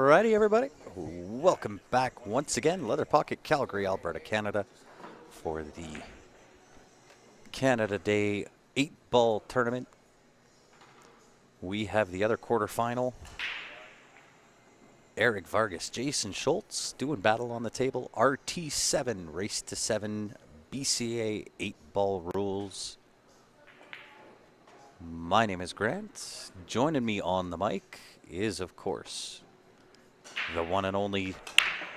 Alrighty, everybody. Welcome back once again, Leather Pocket, Calgary, Alberta, Canada, for the Canada Day 8-ball tournament. We have the other quarterfinal. Eric Vargas, Jason Schultz doing battle on the table. RT7, race to 7, BCA 8-ball rules. My name is Grant. Joining me on the mic is, of course, the one and only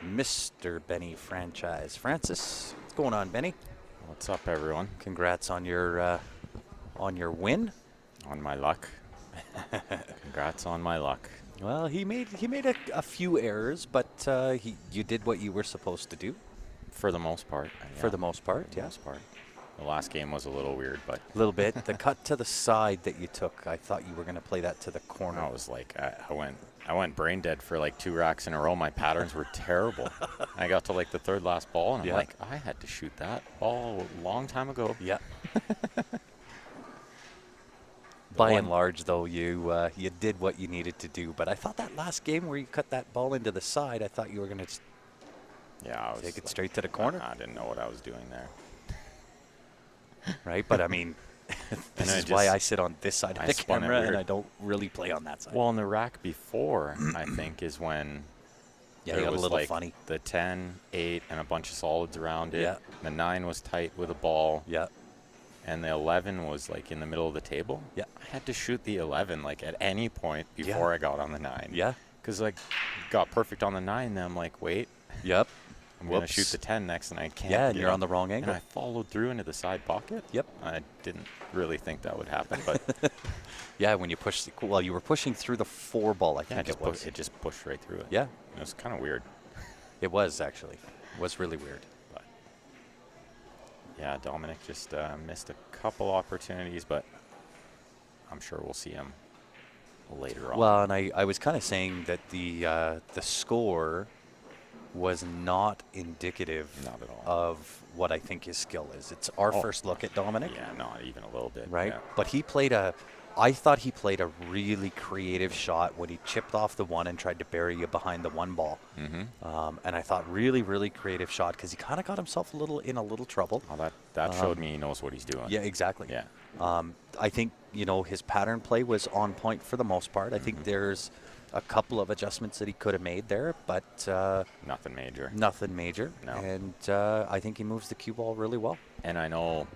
Mr. Benny Franchise. Francis, what's going on, Benny? What's up, everyone? Congrats on your win. On my luck. Congrats on my luck. Well, he made a few errors, but you did what you were supposed to do. For the most part. For the most part, yeah. Most part. The last game was a little weird, but A little bit. The cut to the side that you took, I thought you were going to play that to the corner. I was like, I went brain dead for like 2 racks in a row. My patterns were terrible. I got to like the third last ball, and I'm like, I had to shoot that ball a long time ago. Yeah. By and large, though, you did what you needed to do. But I thought that last game where you cut that ball into the side, I thought you were going to just take it straight to the corner. I didn't know what I was doing there. Right? But, I mean, this is why I sit on this side of the camera and I don't really play on that side. Well, in the rack before, I think, is when it it got was a little like funny. The 10, 8, and a bunch of solids around it. Yeah. The 9 was tight with a ball. Yeah. And the 11 was like in the middle of the table. Yeah. I had to shoot the 11 like at any point before I got on the 9. Yeah. Because like got perfect on the 9, then I'm like, wait. Yep. I'm going to shoot the 10 next, and I can't. Yeah, and you're on the wrong angle. And I followed through into the side pocket. Yep. I didn't really think that would happen, but yeah, when you pushed, you were pushing through the 4 ball, I think it was. It just pushed right through it. Yeah. It was kind of weird. It was, actually. It was really weird. But yeah, Dominic just missed a couple opportunities, but I'm sure we'll see him later on. Well, and I was kind of saying that the score was not indicative of what I think his skill is. It's our first look at Dominic. Yeah, not even a little bit. Right? Yeah. But I thought he played a really creative shot when he chipped off the 1 and tried to bury you behind the 1 ball. Mm-hmm. And I thought really, really creative shot because he kind of got himself in a little trouble. Oh, that showed me he knows what he's doing. Yeah, exactly. Yeah. I think, his pattern play was on point for the most part. I think there's a couple of adjustments that he could have made there, but nothing major. Nothing major. No. And I think he moves the cue ball really well. And I know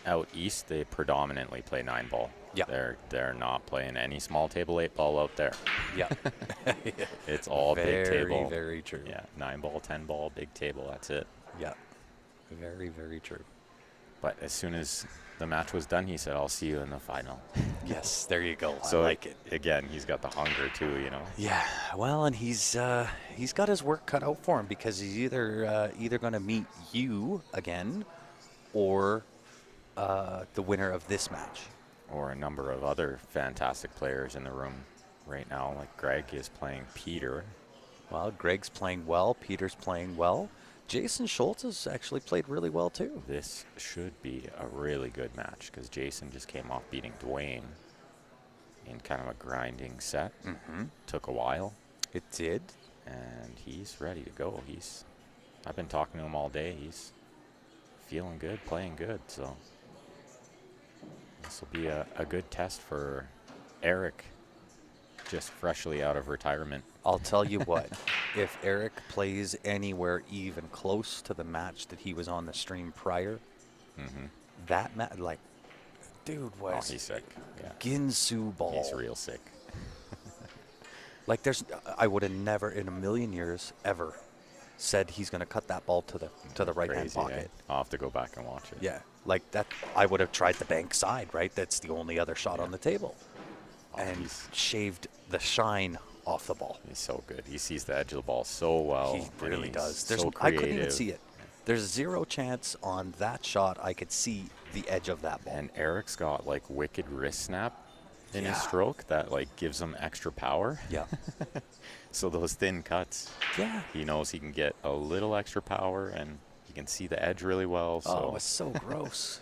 out east they predominantly play 9-ball. Yeah. They're not playing any small table 8-ball out there. Yeah. It's all big table. Very, very true. Yeah, 9-ball, 10-ball, big table. That's it. Yeah. Very, very true. But as soon as the match was done, he said, "I'll see you in the final." Yes, there you go. So I like it. Again, he's got the hunger too, Yeah, well, and he's got his work cut out for him because he's either going to meet you again, or the winner of this match, or a number of other fantastic players in the room right now. Like Greg is playing Peter. Well, Greg's playing well. Peter's playing well. Jason Schultz has actually played really well, too. This should be a really good match because Jason just came off beating Dwayne in kind of a grinding set. Mm-hmm. Took a while. It did. And he's ready to go. I've been talking to him all day. He's feeling good, playing good. So this will be a good test for Eric, just freshly out of retirement. I'll tell you what, if Eric plays anywhere even close to the match that he was on the stream prior, that match, dude was he's sick. Yeah. Ginsu ball. He's real sick. I would have never in a million years ever said he's going to cut that ball to the right-hand pocket. I'll have to go back and watch it. Yeah, like that, I would have tried the bank side, right? That's the only other shot on the table. And shaved the shine off the ball. He's so good. He sees the edge of the ball so well. He really does. So I couldn't even see it. There's zero chance on that shot I could see the edge of that ball. And Eric's got like wicked wrist snap in his stroke that like gives him extra power. Yeah. So those thin cuts, he knows he can get a little extra power and he can see the edge really well. So. Oh, it's so gross.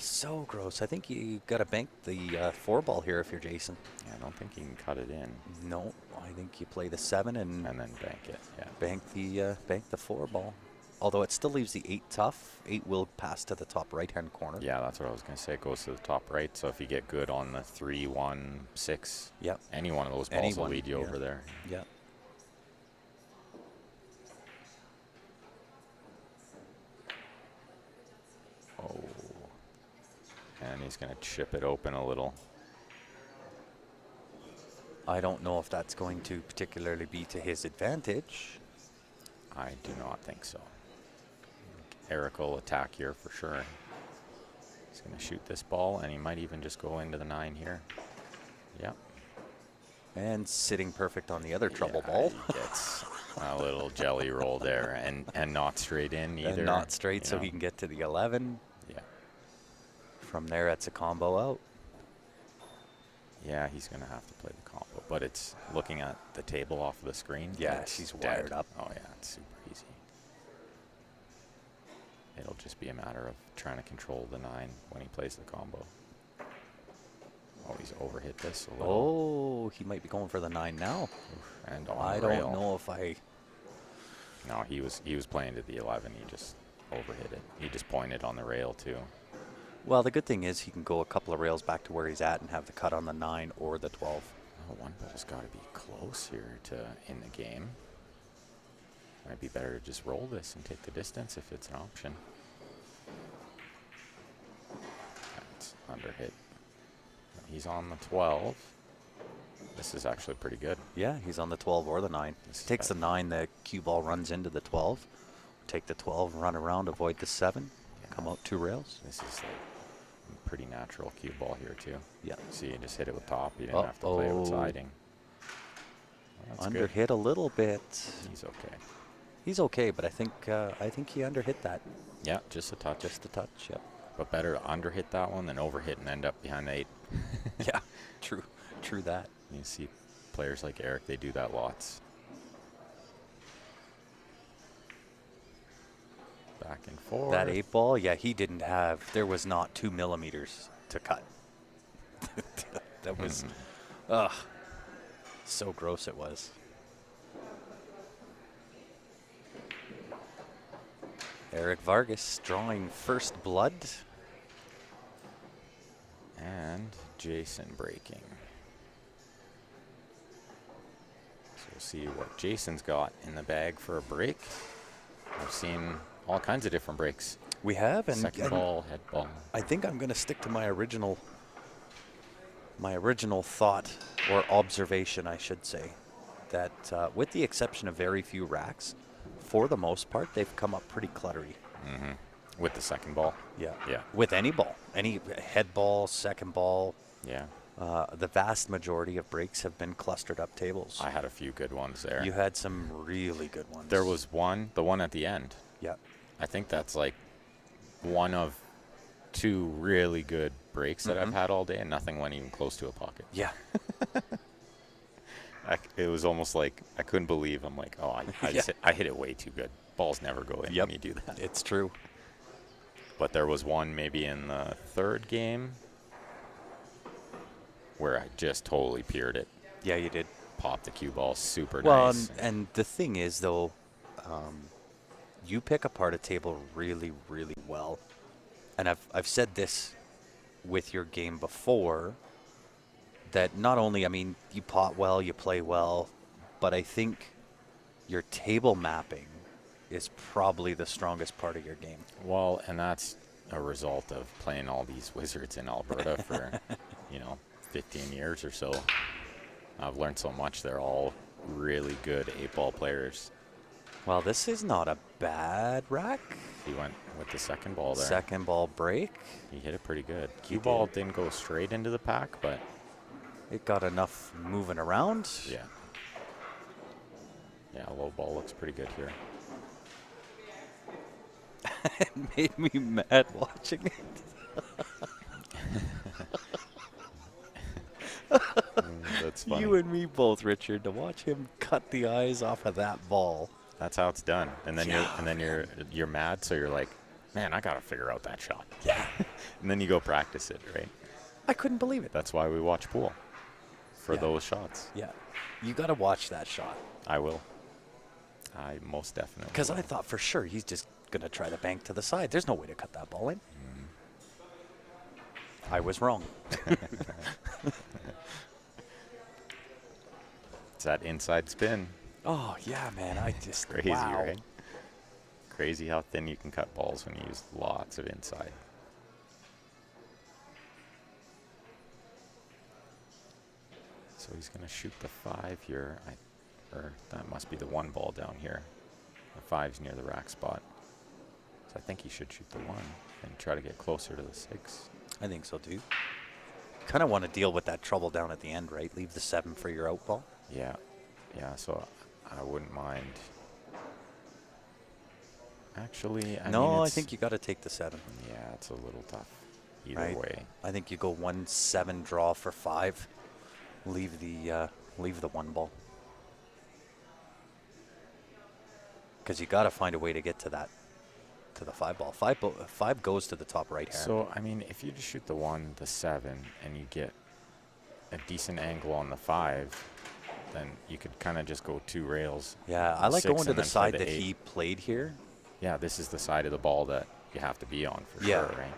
So gross. I think you got to bank the 4 ball here if you're Jason. Yeah, I don't think you can cut it in No, I think you play the 7 and and then bank it. Yeah. bank the 4 ball. Although it still leaves the 8 tough. 8 will pass to the top right-hand corner. Yeah, that's what I was going to say. It goes to the top right. So if you get good on the 3, 1, 6, Yep. any one of those balls will Anyone, lead you yeah. over there. Yeah. Oh. And he's going to chip it open a little. I don't know if that's going to particularly be to his advantage. I do not think so. Eric will attack here for sure. He's going to shoot this ball, and he might even just go into the 9 here. Yep. And sitting perfect on the other trouble Yeah, ball. He gets a little jelly roll there, and not straight in either. And not straight, you so know. he can get to the 11. Yeah. From there, it's a combo out. Yeah, he's going to have to play the combo, but it's looking at the table off of the screen. Yeah, it's she's dead. wired up. Oh, yeah, it's super easy. It'll just be a matter of trying to control the 9 when he plays the combo. Oh, he's overhit this a little. Oh, he might be going for the 9 now. Oof, and on I the rail. don't know if I... No, he was playing to the 11. He just overhit it. He just pointed on the rail too. Well, the good thing is he can go a couple of rails back to where he's at and have the cut on the 9 or the 12. Oh, one ball's got to be close here to in the game. Might be better to just roll this and take the distance if it's an option. That's under hit. He's on the 12. This is actually pretty good. Yeah, he's on the 12 or the 9. This is Takes the 9, the cue ball runs into the 12. Take the 12, run around, avoid the 7. Yeah. Come out 2 rails. This is like a pretty natural cue ball here too. Yeah. See, you just hit it with top. You didn't have to play it with siding. Well, that's Under good. hit a little bit. He's okay. He's okay, but I think he underhit that. Yeah, just a touch. Just a touch, yep. But better to underhit that one than overhit and end up behind the 8. Yeah, true that. You see players like Eric, they do that lots. Back and forth. That 8 ball, yeah, he didn't have, there was not 2 millimeters to cut. That was, so gross it was. Eric Vargas drawing first blood. And Jason breaking. So we'll see what Jason's got in the bag for a break. I've seen all kinds of different breaks. We have, and Second ball, head ball. I think I'm going to stick to my original thought or observation, I should say, that with the exception of very few racks, for the most part, they've come up pretty cluttery. Mm-hmm. With the second ball. Yeah. Yeah. With any ball, any head ball, second ball, Yeah. the vast majority of breaks have been clustered up tables. I had a few good ones there. You had some really good ones. There was one, the one at the end. Yeah. I think that's like one of 2 really good breaks that I've had all day, and nothing went even close to a pocket. Yeah. It was almost like I couldn't believe. I'm like, oh, I hit it way too good. Balls never go in when you do that. It's true. But there was one maybe in the 3rd game where I just totally peered it. Yeah, you did. Popped the cue ball super Well, nice. and the thing is, though, you pick apart a table really, really well. And I've said this with your game before, that not only, I mean, you pot well, you play well, but I think your table mapping is probably the strongest part of your game. Well, and that's a result of playing all these wizards in Alberta for, 15 years or so. I've learned so much. They're all really good 8-ball players. Well, this is not a bad rack. He went with the second ball there. Second ball break. He hit it pretty good. He Cue ball didn't go straight into the pack, but it got enough moving around. yeah. Yeah, low ball looks pretty good here. It made me mad watching it. That's funny. You and me both, Richard, to watch him cut the eyes off of that ball. That's how it's done. And then you're mad, so you're like, man, I got to figure out that shot. Yeah. And then you go practice it, right? I couldn't believe it. That's why we watch pool, for Yeah. those shots. Yeah. You got to watch that shot. I will. I most definitely Because will. I thought for sure he's just going to try to bank to the side. There's no way to cut that ball in. I was wrong. It's that inside spin. Oh, yeah, man. I just, Crazy, wow. right? Crazy how thin you can cut balls when you use lots of inside. So he's going to shoot the 5 here. Or that must be the 1 ball down here. The 5's near the rack spot. So I think he should shoot the 1 and try to get closer to the 6. I think so, too. Kind of want to deal with that trouble down at the end, right? Leave the 7 for your out ball. Yeah. Yeah, so I wouldn't mind. Actually, I mean, I think you got to take the 7. Yeah, it's a little tough either Right. way. I think you go 1-7 draw for 5. Leave the 1 ball. Because you got to find a way to get to that, to the 5 ball. 5 goes to the top right hand. So, I mean, if you just shoot the 1, the 7, and you get a decent angle on the 5, then you could kind of just go 2 rails. Yeah, I like 6 going to and the then play side the that 8. he played here. Yeah, this is the side of the ball that you have to be on for Yeah. sure, right?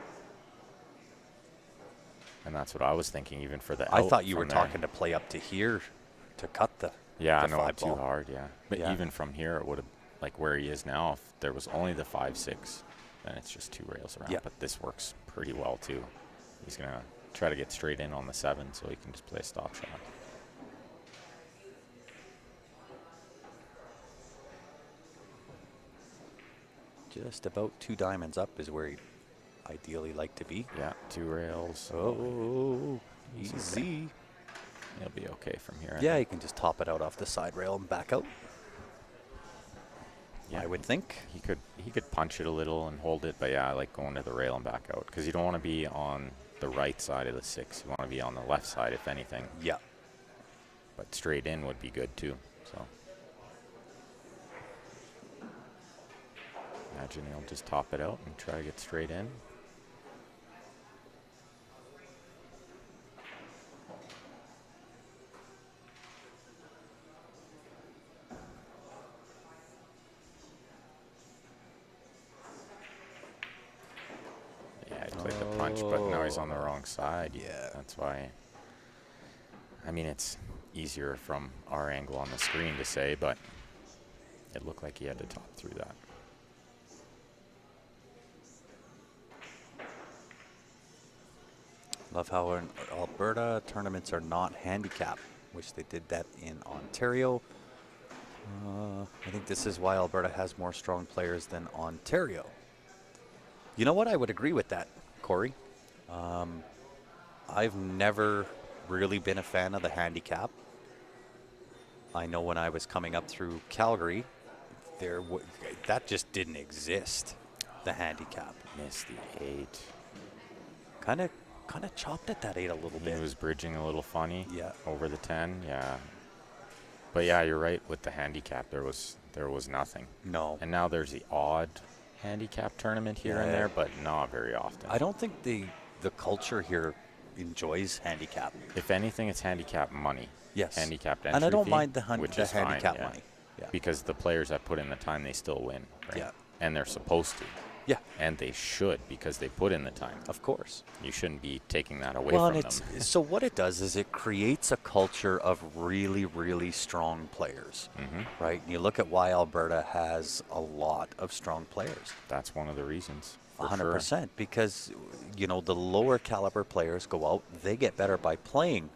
And that's what I was thinking, even for the I out thought you were from there. talking to play up to here to cut the Yeah, the no, 5 too ball. hard, yeah. But Yeah. even from here, it would have, like where he is now, if there was only the 5-6, then it's just 2 rails around. Yeah. But this works pretty well, too. He's going to try to get straight in on the 7 so he can just play a stop shot. Just about 2 diamonds up is where he'd ideally like to be. Yeah, 2 rails. Oh, He's easy. okay. He'll be okay from here. I Yeah, think. you can just top it out off the side rail and back out. Yeah, I would think. he could punch it a little and hold it, but yeah, I like going to the rail and back out because you don't want to be on the right side of the 6. You want to be on the left side, if anything. Yeah. But straight in would be good too. So imagine he'll just top it out and try to get straight in. Yeah, he played the punch, but now he's on the wrong side. Yeah. That's why. I mean, it's easier from our angle on the screen to say, but it looked like he had to top through that. Love how in Alberta tournaments are not handicap. Wish they did that in Ontario. I think this is why Alberta has more strong players than Ontario. You know what? I would agree with that, Corey. I've never really been a fan of the handicap. I know when I was coming up through Calgary, that just didn't exist, the handicap. Missed the 8. Kind of chopped at that 8 a little He bit. was bridging a little funny. Yeah. Over the 10. Yeah. But yeah, you're right with the handicap. There was nothing. No. And now there's the odd handicap tournament here and Yeah. there, but not very often. I don't think the culture here enjoys handicap. If anything, it's handicap money. Yes. Handicapped And I entry don't fee, mind the which is fine, handicap yeah. money. Yeah. Because the players that put in the time, they still win. Right? Yeah. And they're supposed to. Yeah, And they should, because they put in the time. of course. You shouldn't be taking that away Well, from and them. so what it does is it creates a culture of really, really strong players, right? And you look at why Alberta has a lot of strong players. That's one of the reasons. for 100%, sure. because the lower caliber players go out, they get better by playing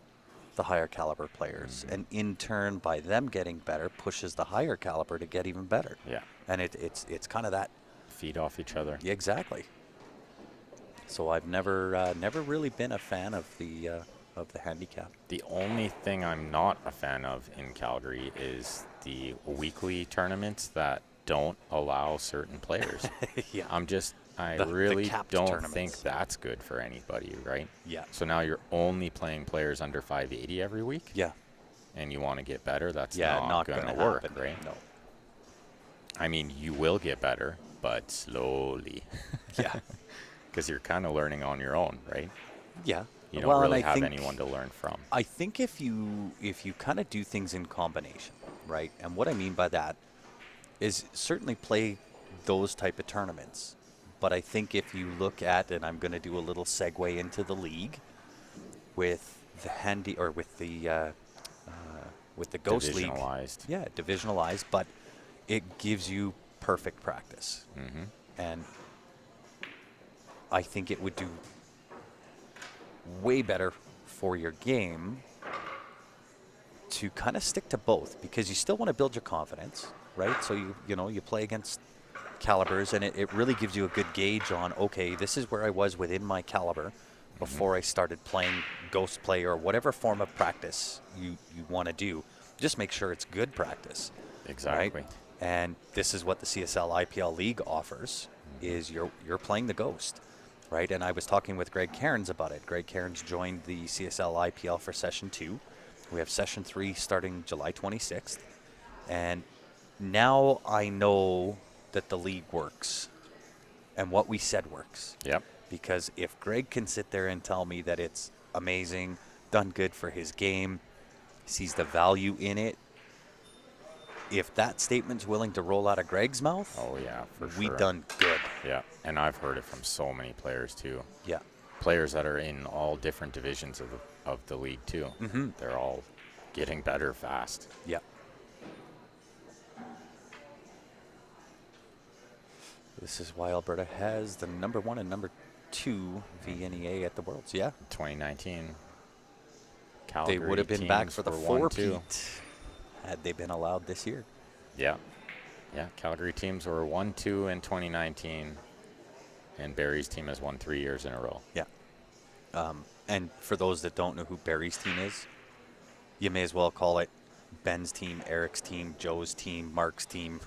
the higher caliber players, and in turn, by them getting better, pushes the higher caliber to get even better. Yeah. And it's kind of that. Feed off each other. Yeah, exactly. So I've never really been a fan of the handicap. The only thing I'm not a fan of in Calgary is the weekly tournaments that don't allow certain players. Yeah. I The really capped don't tournaments. think that's good for anybody, right? Yeah. So now you're only playing players under 580 every week, Yeah. and you want to get better. That's Yeah. not going to work, happen. right? No. I mean, you will get better, but slowly. Yeah. Because you're kind of learning on your own, right? Yeah. You don't Well, and really I have think anyone to learn from. I think if you kind of do things in combination, right? And what I mean by that is certainly play those type of tournaments. But I think if you look at, and I'm going to do a little segue into the league with the handy or with the Ghost League, Divisionalized. yeah, divisionalized, but it gives you perfect practice, Mm-hmm. and I think it would do way better for your game to kind of stick to both, because you still want to build your confidence, right? So you play against calibers, and it really gives you a good gauge on, okay, this is where I was within my caliber before I started playing Ghost Play or whatever form of practice you want to do. Just make sure it's good practice. Exactly. Right? And this is what the CSL IPL League offers, is you're playing the Ghost, right? And I was talking with Greg Cairns about it. Greg Cairns joined the CSL IPL for Session 2. We have Session 3 starting July 26th. And now I know that the league works and what we said works. Yep. Because if Greg can sit there and tell me that it's amazing, done good for his game, sees the value in it, if that statement's willing to roll out of Greg's mouth, Oh, yeah, for we sure. done good. Yeah, and I've heard it from so many players, too. Yeah. Players that are in all different divisions of the league, too. Mm-hmm. They're all getting better fast. Yeah. This is why Alberta has the number 1 and number 2 VNEA at the Worlds. Yeah. 2019, Calgary They would have been back teams for the were 1-2. 4-peat had they been allowed this year. Yeah. Yeah, Calgary teams were 1-2 in 2019, and Barry's team has won 3 years in a row. Yeah. And for those that don't know who Barry's team is, you may as well call it Ben's team, Eric's team, Joe's team, Mark's team.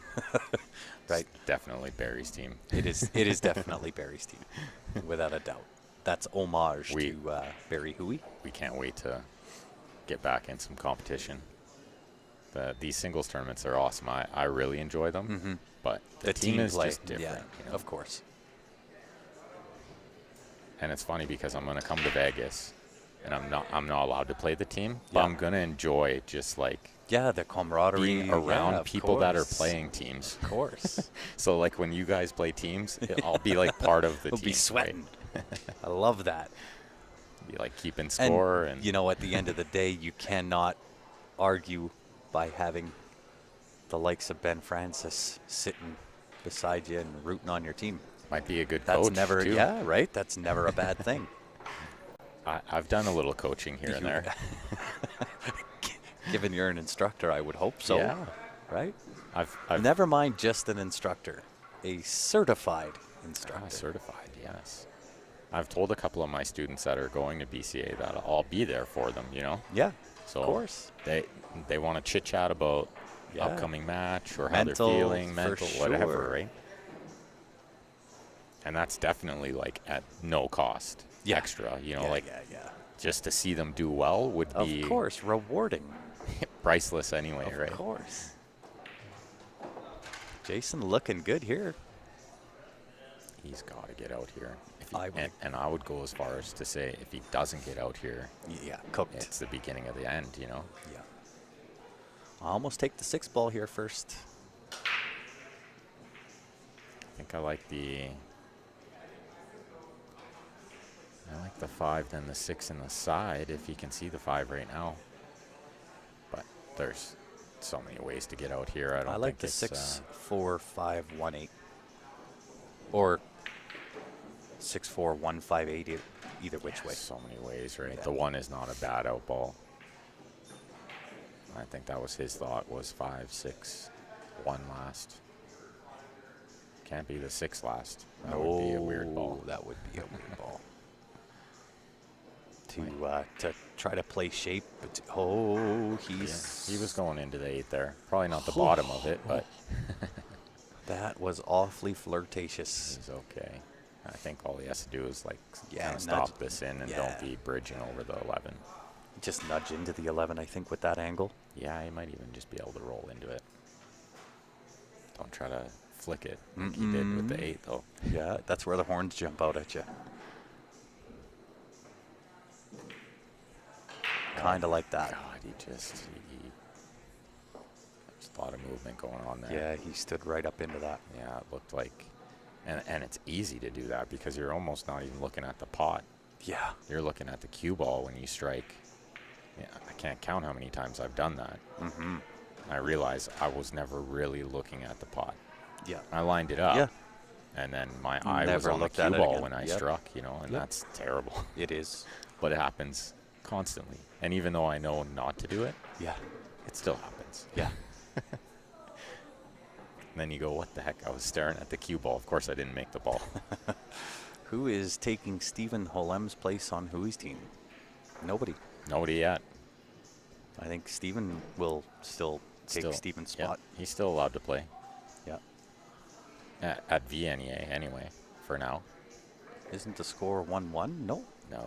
Right? It's definitely Barry's team. It is definitely Barry's team, without a doubt. That's homage to Barry Huey. We can't wait to get back in some competition. These singles tournaments are awesome. I really enjoy them, Mm-hmm. but the team is play, just different. yeah, You know? of course. And it's funny because I'm going to come to Vegas, and I'm not allowed to play the team, but Yeah. I'm going to enjoy just like Yeah, the camaraderie. being around yeah, of people that are course. playing teams. Of course. So like when you guys play teams, I'll be like part of the We'll team. be sweating. I love that. Right? Be like keeping score, and you know, at the end of the day, you cannot argue by having the likes of Ben Francis sitting beside you and rooting on your team. might be a good That's coach never, too. yeah, right? That's never a bad thing. I've done a little coaching here and You- there. Given you're an instructor, I would hope so. Yeah. Right? I've Never mind just an instructor, a certified instructor. certified, yes. I've told a couple of my students that are going to BCA that I'll be there for them, you know? Yeah, So of course. they want to chit chat about Yeah. upcoming match or how Mental, they're feeling, for mental, whatever, sure. right? And that's definitely like at no cost Yeah. extra, you know, Yeah, like yeah. just to see them do well would Of be course, rewarding. priceless anyway, Of right? course. Jason looking good here. He's got to get out here. If I would- and I would go as far as to say if he doesn't get out here, Yeah, cooked. it's the beginning of the end, you know? Yeah. I'll almost take the 6 ball here first. I think I like the 5, then the 6 in the side, if he can see the 5 right now. But there's so many ways to get out here. I don't I like think the it's, 6, 4, 5, 1, 8. Or 6, 4, 1, 5, 8, either which way. So many ways, right? Yeah. The 1 is not a bad out ball. I think that was his thought, was 5, 6, 1 last. Can't be the 6 last. That would be a weird ball. That would be a weird ball. To try to play shape. But Yeah, he's he was going into the 8 there. Probably not the bottom of it, but that was awfully flirtatious. he's okay. I think all he has to do is like Yeah, kind of nudge- stop this in and yeah. don't be bridging over the 11. Just nudge into the 11, I think, with that angle. Yeah, he might even just be able to roll into it. Don't try to flick it like he did with the 8, though. Yeah, that's where the horns jump out at you. Kind of like that. God, there's a lot of movement going on there. Yeah, he stood right up into that. Yeah, it looked like, and it's easy to do that because you're almost not even looking at the pot. Yeah. You're looking at the cue ball when you strike. Yeah, I can't count how many times I've done that. Mm-hmm. I realized I was never really looking at the pot. Yeah. I lined it up. Yeah. And then my eye was Never on the looked cue at it ball again. when I Yep. struck, and Yep. that's terrible. It is. But it happens constantly. And even though I know not to do it, Yeah. it still happens. Yeah. And then you go, what the heck? I was staring at the cue ball. Of course I didn't make the ball. Who is taking Stephen Holem's place on Huey's team? Nobody. Nobody yet. I think Stephen will still take Stephen's yeah, spot. he's still allowed to play. Yeah. At VNEA anyway, for now. Isn't the score 1-1? No. No.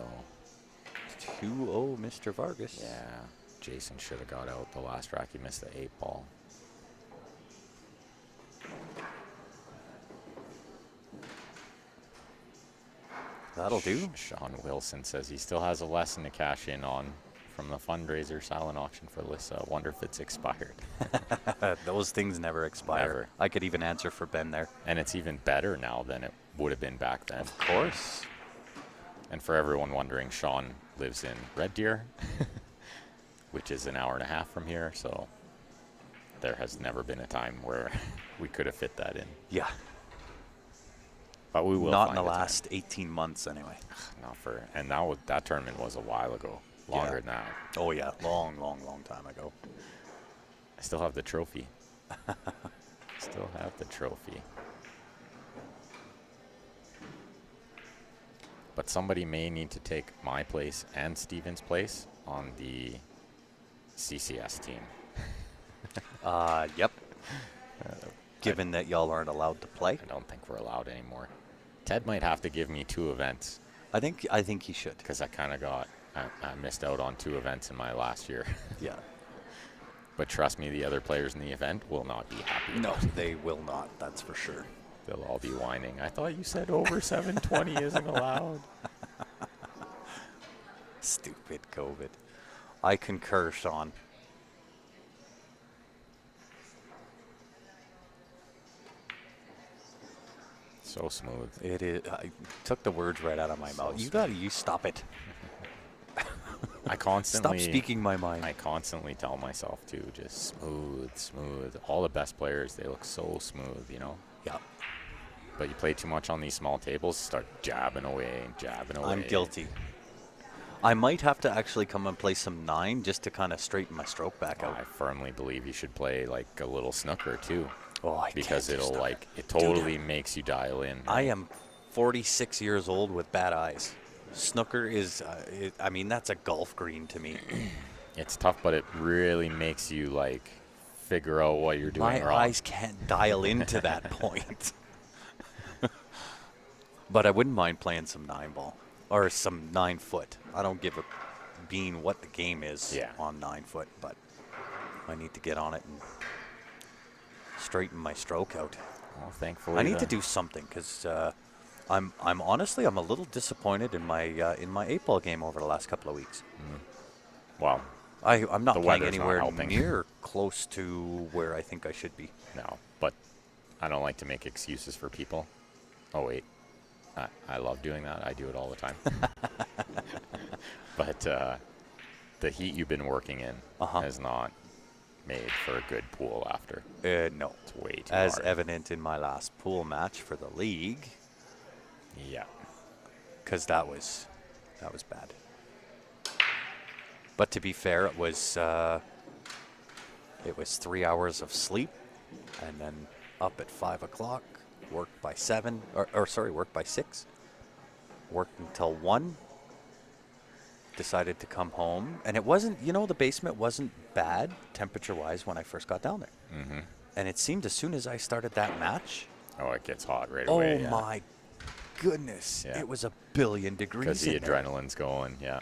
2-0, Mr. Vargas. Yeah. Jason should have got out the last rack. He missed the 8 ball. That'll do. Sean Wilson says he still has a lesson to cash in on from the fundraiser silent auction for Alyssa. Wonder if it's expired. Those things never expire. Never. I could even answer for Ben there. And it's even better now than it would have been back then. Of course. And for everyone wondering, Sean lives in Red Deer, which is an hour and a half from here. So there has never been a time where we could have fit that in. Yeah. But we will. Not in the find a time. last 18 months, anyway. Not for, and that tournament was a while ago, longer than that. Oh, yeah. Long time ago. I still have the trophy. Still have the trophy. But somebody may need to take my place and Steven's place on the CCS team. Yep. Given that y'all aren't allowed to play. I don't think we're allowed anymore. Ted might have to give me 2 events. I think he should. Because I missed out on 2 events in my last year. Yeah. But trust me, the other players in the event will not be happy. No, they will not. That's for sure. They'll all be whining. I thought you said over 720 isn't allowed. Stupid COVID. I concur, Sean. So smooth. It is. I took the words right out of my mouth. You stop it. I constantly Stop speaking my mind. I constantly tell myself to just smooth. All the best players, they look so smooth, Yeah. But you play too much on these small tables, start jabbing away. I'm guilty. I might have to actually come and play some 9 just to kind of straighten my stroke back out. I firmly believe you should play like a little snooker too. Oh, because can't do snooker. it totally makes you dial in. I am 46 years old with bad eyes. Snooker is, that's a golf green to me. It's tough, but it really makes you like figure out what you're doing My wrong. eyes can't dial into that point. But I wouldn't mind playing some 9-ball or some 9-foot. I don't give a bean what the game is on 9-foot, but I need to get on it and straighten my stroke out. Well, thankfully, I need to do something because I'm honestly a little disappointed in my 8-ball game over the last couple of weeks. Well, I'm not the playing weather's not anywhere helping. near close to where I think I should be. No, but I don't like to make excuses for people. Oh wait, I love doing that. I do it all the time. But the heat you've been working in has not made for a good pool after. No. It's way too As hard. evident in my last pool match for the league. Yeah. Because that was bad. But to be fair, it was 3 hours of sleep, and then up at 5 o'clock, worked by 7, worked by 6, worked until 1, decided to come home, and it wasn't, the basement wasn't bad temperature-wise when I first got down there. Mm-hmm. And it seemed as soon as I started that match, Oh, it gets hot right away. oh my goodness, Yeah. it was a billion degrees Because the in there. adrenaline's going, yeah.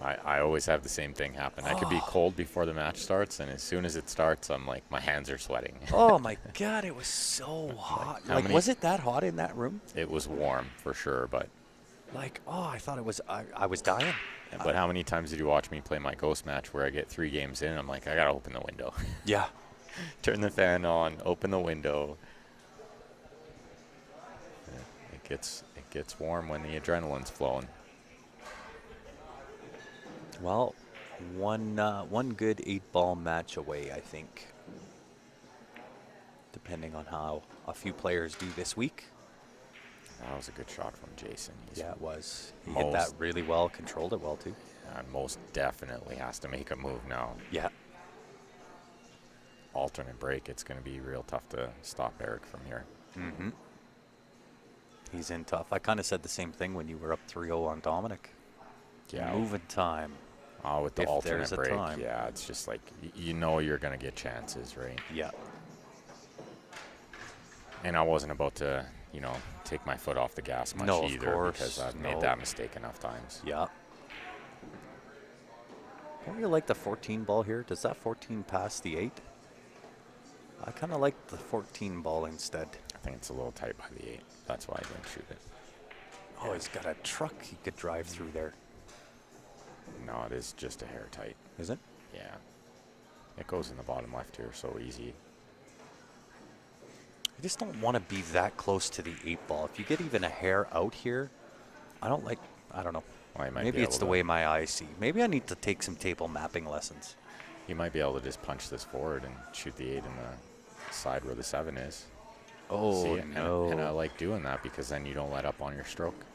I always have the same thing happen. I could be cold before the match starts, and as soon as it starts, I'm like, my hands are sweating. Oh my God, it was so hot. how Like, many- was it that hot in that room? It was warm for sure, but Like, oh, I thought it was, I was dying. how many times did you watch me play my ghost match where I get 3 games in, and I'm like, I gotta open the window. Yeah. Turn the fan on, open the window. It gets warm when the adrenaline's flowing. Well, one good 8-ball match away, I think. Depending on how a few players do this week. That was a good shot from Jason. Yeah, it was. He hit that really well, controlled it well too. Most definitely has to make a move now. Yeah. Alternate break, it's going to be real tough to stop Eric from here. Mm-hmm. He's in tough. I kind of said the same thing when you were up 3-0 on Dominic. Yeah. Moving time. With the If alternate there's a break, time. yeah, it's just like, you know you're going to get chances, right? Yeah. And I wasn't about to, take my foot off the gas much No, of either, course, because I've made no. that mistake enough times. Yeah. Don't you like the 14 ball here? Does that 14 pass the 8? I kind of like the 14 ball instead. I think it's a little tight by the 8. That's why I didn't shoot it. Oh, he's got a truck he could drive through there. No, it is just a hair tight. Is it? Yeah. It goes in the bottom left here so easy. I just don't want to be that close to the 8 ball. If you get even a hair out here, I don't know. Well, you might Maybe be it's able the to- way my eyes see. Maybe I need to take some table mapping lessons. You might be able to just punch this forward and shoot the 8 in the side where the 7 is. Oh, See, no. And I like doing that because then you don't let up on your stroke.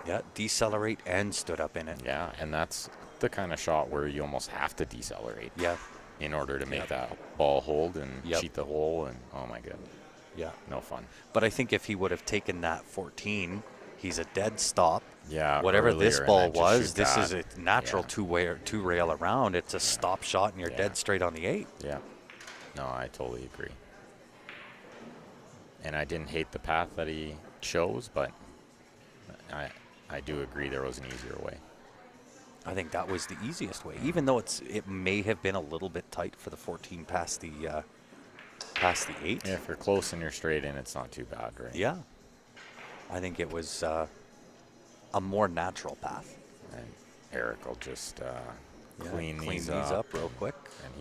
Yeah, decelerate and stood up in it. Yeah, and that's the kind of shot where you almost have to decelerate Yeah, in order to make Yep. that ball hold and Yep. cheat the hole, and oh my god, yeah. no fun. But I think if he would have taken that 14, he's a dead stop. Yeah, Whatever this earlier, and ball then just was, shoot this that. is a natural Yeah. two rail around. It's a stop shot, and you're Yeah. dead straight on the 8. Yeah, no, I totally agree. And I didn't hate the path that he chose, but I do agree there was an easier way. I think that was the easiest way, even though it may have been a little bit tight for the 14 past the 8. Yeah, if you're close and you're straight in, it's not too bad, right? Yeah. I think it was a more natural path. And Eric will just Yeah, clean these these up real quick. And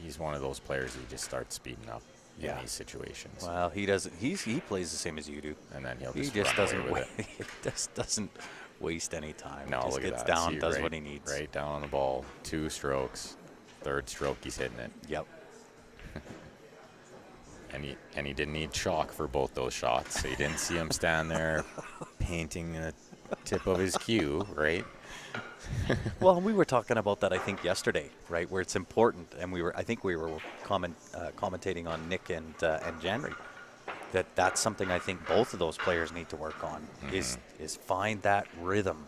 he's one of those players who just starts speeding up Yeah. in these situations. Well, he doesn't. He plays the same as you do. And then he'll He just, just run doesn't. away with it. He just doesn't waste any time. No, just look at gets that. down, See, does right, what he needs. Right down on the ball. 2 strokes. 3rd stroke, he's hitting it. Yep. And he didn't need chalk for both those shots. So you didn't see him stand there painting the tip of his cue, right? Well, we were talking about that, I think, yesterday, right? Where it's important, and I think we were commentating on Nick and January. That's something I think both of those players need to work on. Is find that rhythm,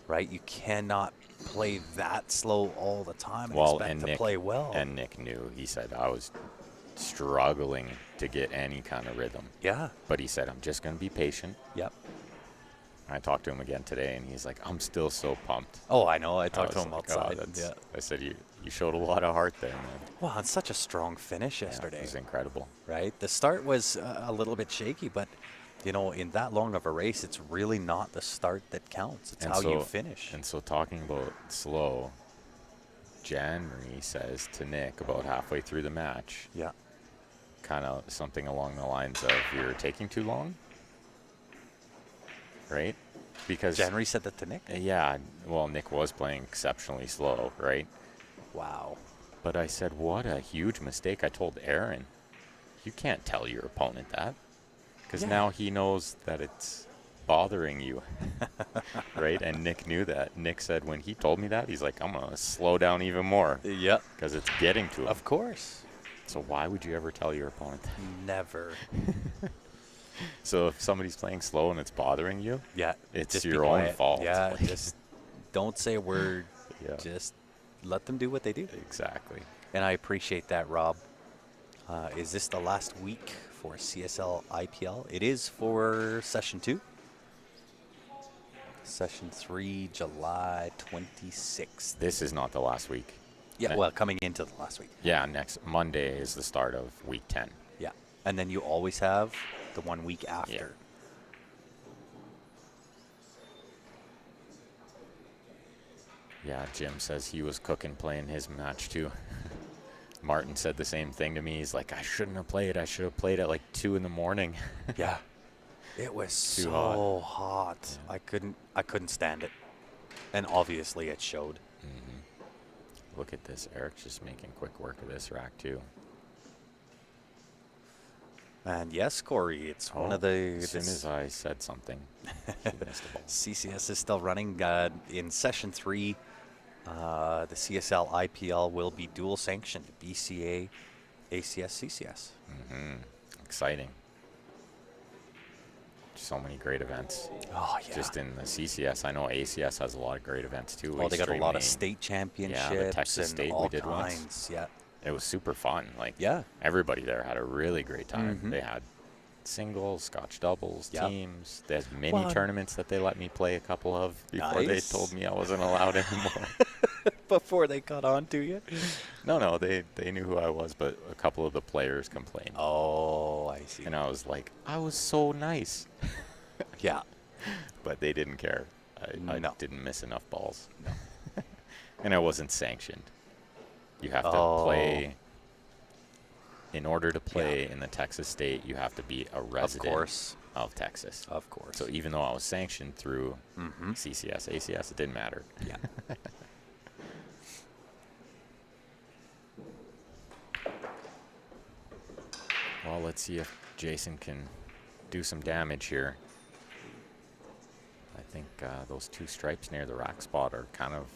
right? You cannot play that slow all the time and expect to play well. And Nick knew. He said, I was struggling to get any kind of rhythm. Yeah. But he said, I'm just going to be patient. Yep. I talked to him again today, and he's like, I'm still so pumped. Oh, I know. I talked to was him like, outside. "Oh, yeah. I said, you showed a lot of heart there, man. Well, it's such a strong finish Yeah, yesterday. it was incredible. Right? The start was a little bit shaky, but in that long of a race, it's really not the start that counts. It's how you finish. And so talking about slow, January says to Nick about halfway through the match, Yeah. kind of something along the lines of, you're taking too long, right? Because January said that to Nick? yeah, well, Nick was playing exceptionally slow, right? Wow. But I said, what a huge mistake. I told Aaron, you can't tell your opponent that, because Yeah. now he knows that it's bothering you, right? And Nick knew that. Nick said when he told me that, he's like, I'm going to slow down even more Yep. because it's getting to him. Of course. So why would you ever tell your opponent that? Never. So if somebody's playing slow and it's bothering you, Yeah. it's just be your own quiet. fault. Yeah. Like- Just don't say a word. Yeah. Just let them do what they do. Exactly. And I appreciate that, Rob. Is this the last week for CSL IPL? It is for session 2. Session 3, July 26th. This is not the last week. Yeah, well, coming into the last week. Yeah, next Monday is the start of week 10. Yeah. And then you always have the 1 week after. Yeah. Yeah, Jim says he was cooking playing his match too. Martin said the same thing to me. He's like, I shouldn't have played. I should have played at like 2 in the morning. Yeah. It was Too so hot. I couldn't stand it. And obviously it showed. Look at this. Eric's just making quick work of this rack too. And yes, Corey, it's one of the... As soon as I said something, he missed the ball. CCS is still running. In Session 3, the CSL IPL will be dual sanctioned. BCA, ACS, CCS. Exciting. So many great events. Oh, yeah. Just in the CCS. I know ACS has a lot of great events too. Oh, they got a lot of Extreme state championships the Texas and State all we did once. kinds. Yeah. It was super fun. Like, Yeah. everybody there had a really great time. They had singles, scotch doubles, Yep. teams. There's mini Well, tournaments that they let me play a couple of before they Nice. told me I wasn't allowed anymore. Before they got on to you? No, they knew who I was, but a couple of the players complained. Oh, I see. And I was like, I was so nice. Yeah. But they didn't care. I No. didn't miss enough balls. And I wasn't sanctioned. You have to Oh. play. In order to play in the Texas State, you have to be a resident course. of Texas. Of course. So even though I was sanctioned through CCS, ACS, it didn't matter. Yeah. Well, let's see if Jason can do some damage here. I think those 2 stripes near the rack spot are kind of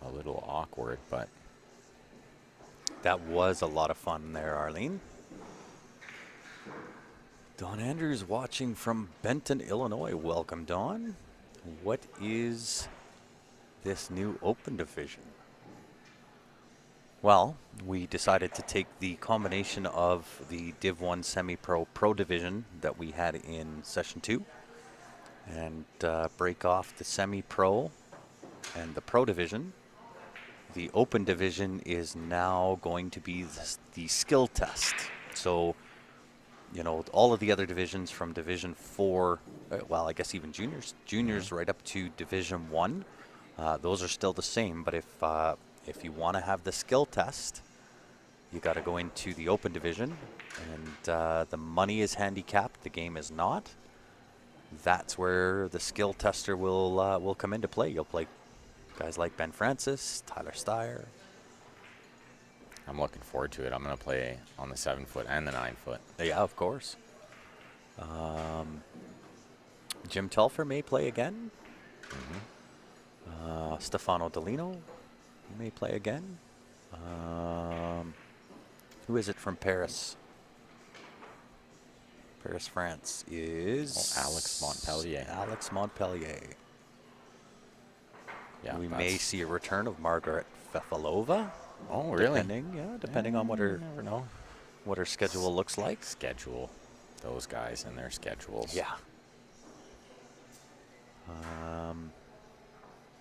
a little awkward, but That was a lot of fun there, Arlene. Don Andrews watching from Benton, Illinois. Welcome, Don. What is this new open division? Well, we decided to take the combination of the Div 1 Semi-Pro Pro division that we had in Session 2 and break off the Semi-Pro and the Pro division. The open division is now going to be the skill test. So, you know, all of the other divisions from Division 4, well, I guess even juniors right up to Division 1, those are still the same. But if you want to have the skill test, you got to go into the open division, and the money is handicapped. The game is not. That's where the skill tester will come into play. You'll play guys like Ben Francis, Tyler Steyer. I'm looking forward to it. I'm going to play on the 7-foot and the 9-foot. Yeah, of course. Jim Telfer may play again. Stefano Delino may play again. Who is it from Paris? Paris, France is Alex Montpellier. Alex Montpellier. Yeah, We may that's- see a return of Margaret Fefalova. Oh, really? Depending on what You her never know. schedule looks like. Schedule. Those guys and their schedules. Yeah.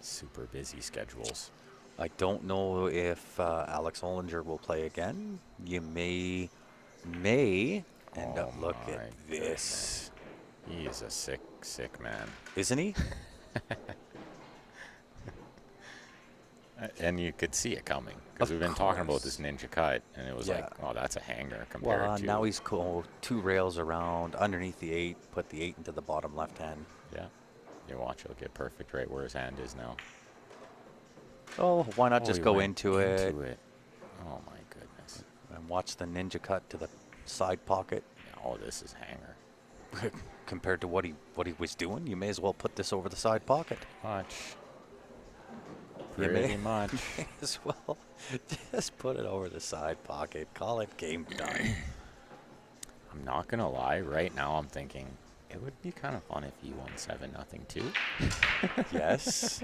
Super busy schedules. I don't know if Alex Ollinger will play again. You may end up. Look my at this, He is a sick man. isn't he? And you could see it coming because Of we've been talking about course. this ninja cut, and it was Yeah. like, oh, that's a hanger compared Well, to. now he's cool. 2 rails around underneath the 8. Put the 8 into the bottom left hand. Yeah. You watch, it'll get perfect right where his hand is now. Oh, why not Oh, just he go went into it Oh my goodness. and watch the ninja cut to the side pocket? Oh, this is hanger. Compared to what he was doing, you may as well put this over the side pocket. Much. You Pretty much. may as well just put it over the side pocket. Call it game done. I'm not gonna lie. Right now, I'm thinking it would be kind of fun if you won 7-0 too. Yes.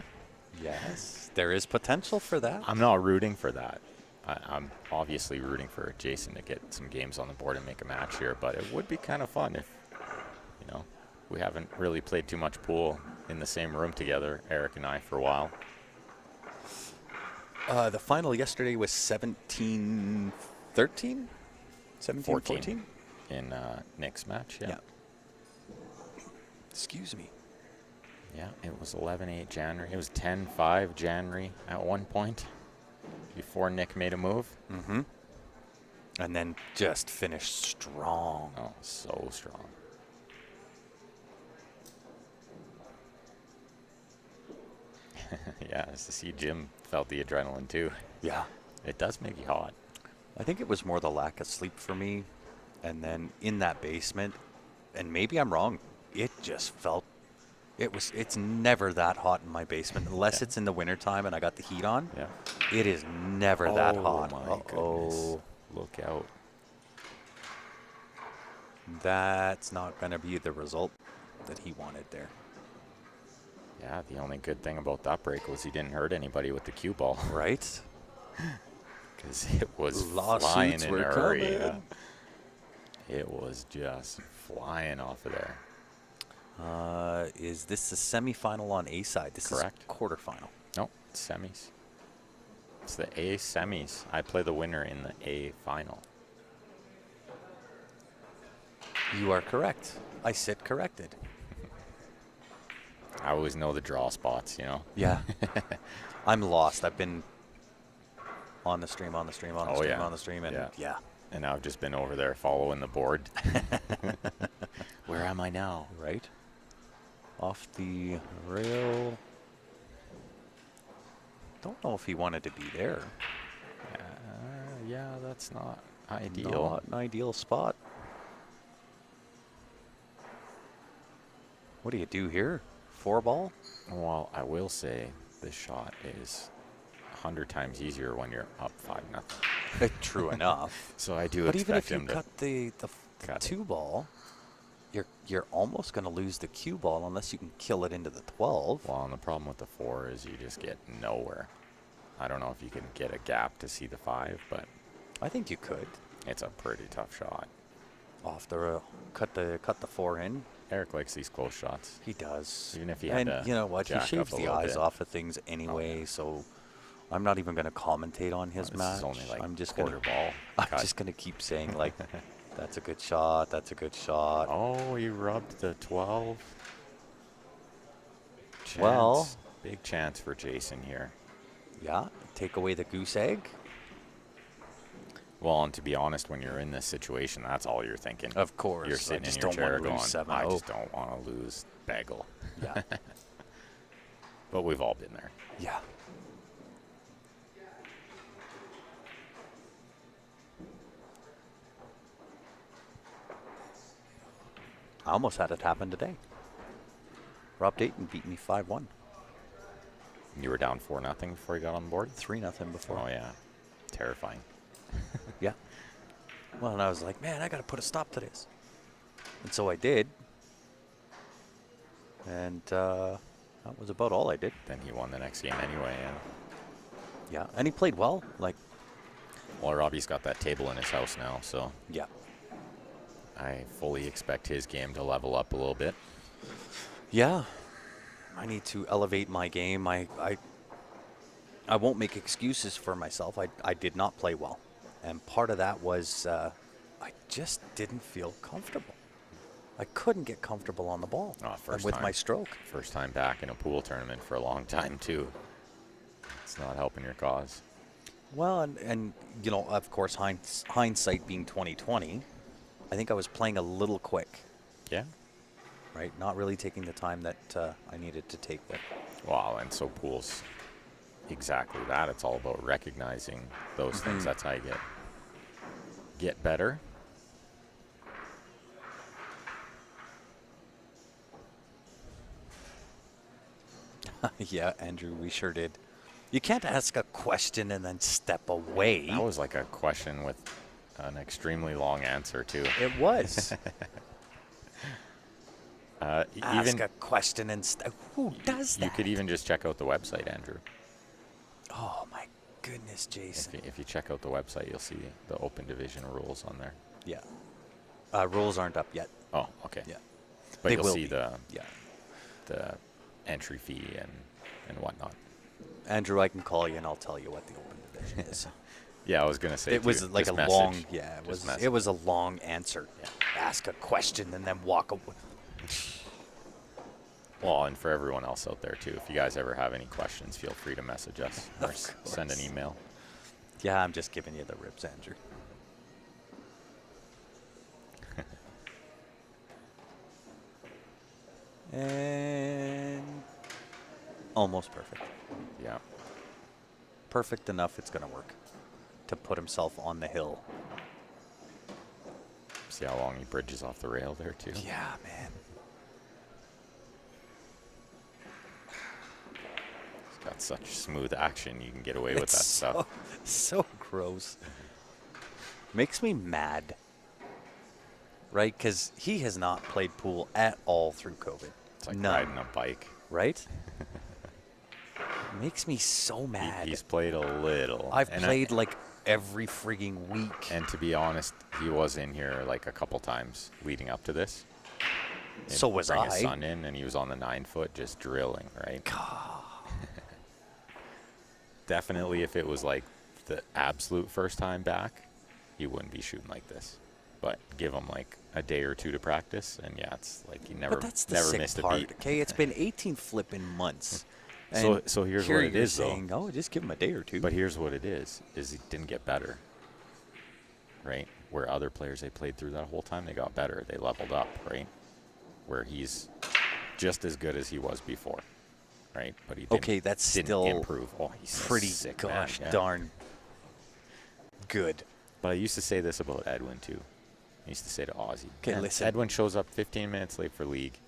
Yes. There is potential for that. I'm not rooting for that. I'm obviously rooting for Jason to get some games on the board and make a match here, but it would be kind of fun if, we haven't really played too much pool in the same room together, Eric and I, for a while. The final yesterday was 17-13? 17-14? In Nick's match, yeah. Yeah. Excuse me. Yeah, it was 11-8 January. It was 10-5 January at one point before Nick made a move. Mm-hmm. And then just finished strong. Oh, so strong. Yeah, as to see Jim felt the adrenaline too. Yeah. It does make you hot. I think it was more the lack of sleep for me. And then in that basement, and maybe I'm wrong, it just felt, it's never that hot in my basement unless it's in the wintertime and I got the heat on. Yeah. It is never that hot. Oh my goodness. Look out. That's not going to be the result that he wanted there. Yeah, the only good thing about that break was he didn't hurt anybody with the cue ball. Right? Because it was Lawsuits flying in were a hurry. coming. Yeah. It was just flying off of there. Is this the semifinal on A side? This Correct. is quarterfinal. No, it's semis. It's the A semis. I play the winner in the A final. You are correct. I sit corrected. I always know the draw spots, you know. Yeah. I'm lost. I've been on the stream, on the stream, on the Oh, stream, yeah. on the stream, and yeah. And I've just been over there following the board. Where am I now? Right? Off the rail. Don't know if he wanted to be there. Yeah, that's not ideal. Not an ideal spot. What do you do here? 4-ball? Well, I will say this shot is 100 times easier when you're up 5-0. True enough. So I do But even expect if you him to cut the cut it. 2-ball, you're almost going to lose the cue ball unless you can kill it into the 12. Well, and the problem with the 4 is you just get nowhere. I don't know if you can get a gap to see the 5, but I think you could. it's a pretty tough shot. Off the rail. Cut the 4 in. Eric likes these close shots. He does. Even if he had and to you know what? He jack up shaves a the little eyes bit. off of things anyway, so I'm not even going to commentate on his This match. is only like I'm just quarter gonna, ball. I'm cut. just going to keep saying like, that's a good shot. That's a good shot. Oh, he rubbed the 12. Chance. Well. Big chance for Jason here. Yeah. Take away the goose egg. Well, and to be honest, when you're in this situation, that's all you're thinking. Of course. You're I sitting just in your don't wanna chair lose going, 7-0. I just don't want to lose Bagel. Yeah. But we've all been there. Yeah. I almost had it happen today. Rob Dayton beat me 5-1. You were down 4-0 before you got on board? 3-0 before. Oh, yeah. Terrifying. Yeah. Well, and I was like, man, I got to put a stop to this. And so I did. And that was about all I did. Then he won the next game anyway. And Yeah. And he played well. Like, well, Robbie's got that table in his house now, so yeah. I fully expect his game to level up a little bit. Yeah. I need to elevate my game. I won't make excuses for myself. I did not play well. And part of that was I just didn't feel comfortable. I couldn't get comfortable on the ball First with time. my stroke. First time back in a pool tournament for a long time, too. It's not helping your cause. Well, and you know, of course, hindsight being 2020, I think I was playing a little quick, Yeah. right? Not really taking the time that I needed to take there. Wow, and so pool's exactly that. It's all about recognizing those things. That's how you get better. Yeah, Andrew, we sure did. You can't ask a question and then step away. That was like a question with an extremely long answer, too. It was. Ask Even a question and who does that? you could even just check out the website, Andrew. Oh my goodness, Jason. If you check out the website, you'll see the open division rules on there. Yeah. Rules aren't up yet. Oh, okay. Yeah. But They you'll will see be. the Yeah. the entry fee and whatnot. Andrew, I can call you and I'll tell you what the open division is. Yeah, I was gonna say It was too, like just a message. long, yeah, it Just was. message. It was a long answer. Yeah. Ask a question and then walk away. Well, and for everyone else out there too, if you guys ever have any questions, feel free to message us or Of send an course. email. Yeah, I'm just giving you the ribs, Andrew. And almost perfect. Yeah. Perfect enough it's going to work to put himself on the hill. See how long he bridges off the rail there too. Yeah, man. He's got such smooth action. You can get away with that It's stuff. so gross. Makes me mad. Right? Because he has not played pool at all through COVID. It's like None. riding a bike. Right? Makes me so mad. He's played a little. I've And played like every frigging week. and to be honest, he was in here like a couple times leading up to this. So was bring his I. son in, and he was on the 9-foot just drilling, right? Definitely, if it was like the absolute first time back, he wouldn't be shooting like this. But give him like a day or two to practice, and yeah, it's like he never But that's the never sick missed part. a beat. Okay, it's been 18 flipping months. So- And so here's here what it you're is, though. saying, oh, just give him a day or two. But here's what it is he didn't get better, right? Where other players, they played through that whole time, they got better. They leveled up, right? Where he's just as good as he was before, right? But he didn't, Okay, that's didn't still improve. Oh, he's a pretty sick man, gosh yeah. darn good. But I used to say this about Edwin, too. I used to say to Ozzy, Okay, "Man, listen. Edwin shows up 15 minutes late for league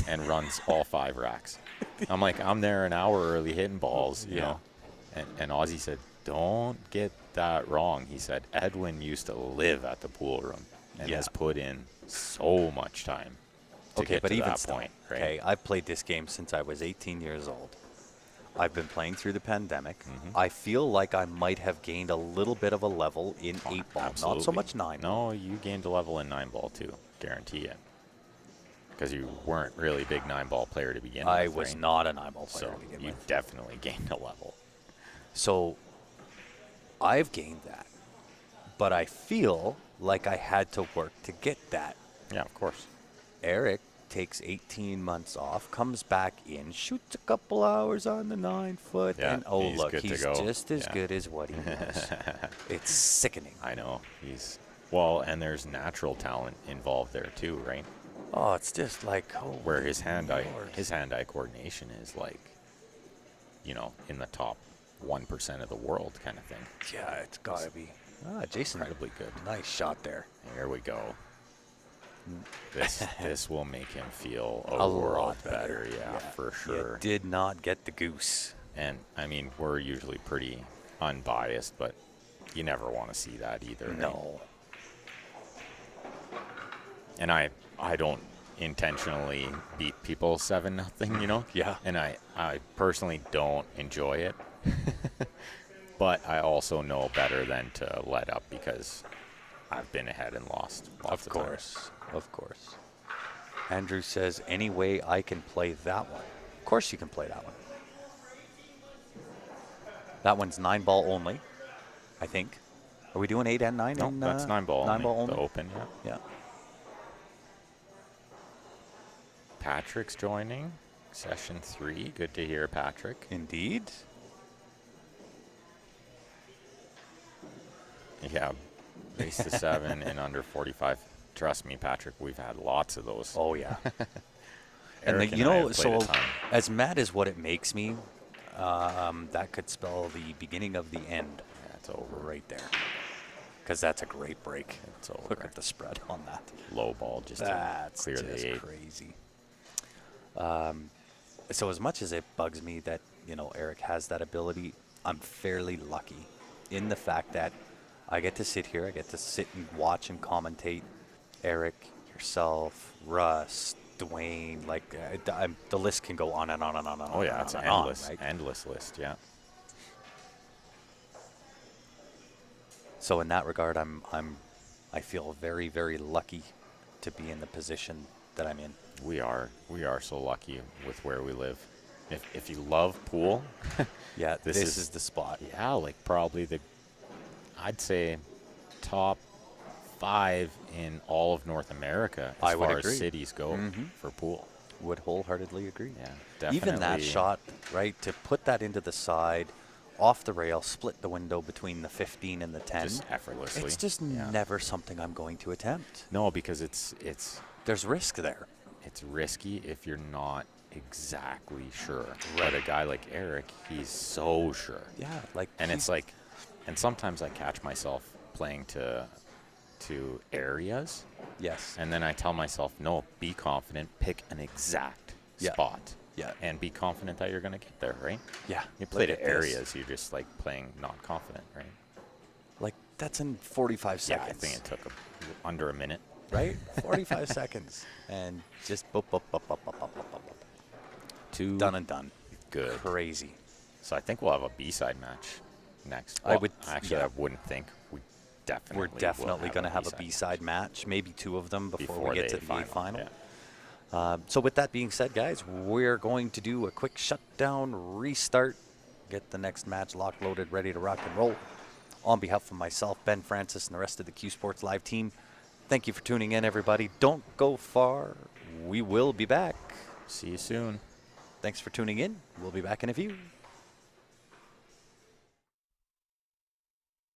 and runs all 5 racks." I'm like, I'm there an hour early hitting balls, you Yeah. know. And Ozzy said, "Don't get that wrong." He said, Edwin used to live at the pool room and Yeah. has put in so much time to Okay, get but to even that still, point, right? okay, I've played this game since I was 18 years old. I've been playing through the pandemic. Mm-hmm. I feel like I might have gained a little bit of a level in 8-ball, not so Absolutely. much 9. No, you gained a level in 9-ball, too. Guarantee it. Because you weren't really a big 9-ball player to begin I with, was right? not an eyeball player So to begin you with. definitely gained a level. So I've gained that. But I feel like I had to work to get that. Yeah, of course. Eric takes 18 months off, comes back in, shoots a couple hours on the 9-foot, Yeah, and oh he's look, good to he's go. just as Yeah. good as what he was. It's sickening. I know. Well, and there's natural talent involved there too, right? Oh, it's just like Where his hand-eye Lord. coordination is like, you know, in the top 1% of the world kind of thing. Yeah, it's gotta be. Ah, Jason, Incredibly good. nice shot there. Here we go. This will make him feel a, A world lot better. yeah, for You sure. did not get the goose. And I mean, we're usually pretty unbiased, but you never want to see that either. right? No. And I don't intentionally beat people 7-0, you know? Yeah. And I personally don't enjoy it. But I also know better than to let up because I've been ahead and lost lots of times. Of course. Andrew says, any way I can play that one. Of course you can play that one. That one's 9-ball only, I think. Are we doing 8 and 9? No, in, that's 9-ball 9-ball only. only? The open, yeah. Yeah. Patrick's joining. Session 3. Good to hear, Patrick. Indeed. Yeah. Race to 7 in under 45. Trust me, Patrick, we've had lots of those. Oh, yeah. Eric and you I know, have played a so ton. as mad as what it makes me, that could spell the beginning of the end Yeah, it's over. right there. Because that's a great break. It's over. Look at the spread on that. Low ball just That's to clear just the 8. crazy. So as much as it bugs me that, you know, Eric has that ability, I'm fairly lucky in the fact that I get to sit here, I get to sit and watch and commentate Eric, yourself, Russ, Dwayne, like the list can go on and on and on and on. Oh, yeah, and it's on an and on, endless, right? endless list, yeah. So in that regard, I feel very, very lucky to be in the position that I'm in. We are so lucky with where we live. If you love pool, Yeah, this this is is the spot. yeah, like probably I'd say top 5 in all of North America as I would far as agree. cities go for pool. Would wholeheartedly agree. Yeah, Even that definitely. shot, right, to put that into the side, off the rail, split the window between the 15 and the 10. Just effortlessly. It's just Yeah. never something I'm going to attempt. No, because it's There's risk there. it's risky if you're not exactly sure. But a guy like Eric, he's so sure. Yeah, like And he's- it's like, and sometimes I catch myself playing to areas, yes. and then I tell myself, no, be confident, pick an exact Yeah. spot. Yeah. And be confident that you're going to get there, right? Yeah. You play look to at this. areas, you're just like playing not confident, right? Like that's in 45 seconds. Yeah, I think it took under a minute. Right? 45 seconds. And just boop, boop, boop, boop, boop, boop, boop, boop. Two Done and done. good. Crazy. So I think we'll have a B-side match next. I would- actually, yeah. I wouldn't think we definitely. We're will definitely going to have a B-side B-side match, maybe 2 of them before we get to the A final. Yeah. So with that being said, guys, we're going to do a quick shutdown, restart, get the next match locked, loaded, ready to rock and roll. On behalf of myself, Ben Francis, and the rest of the Q Sports Live team, thank you for tuning in, everybody. Don't go far. We will be back. See you soon. Thanks for tuning in. We'll be back in a few.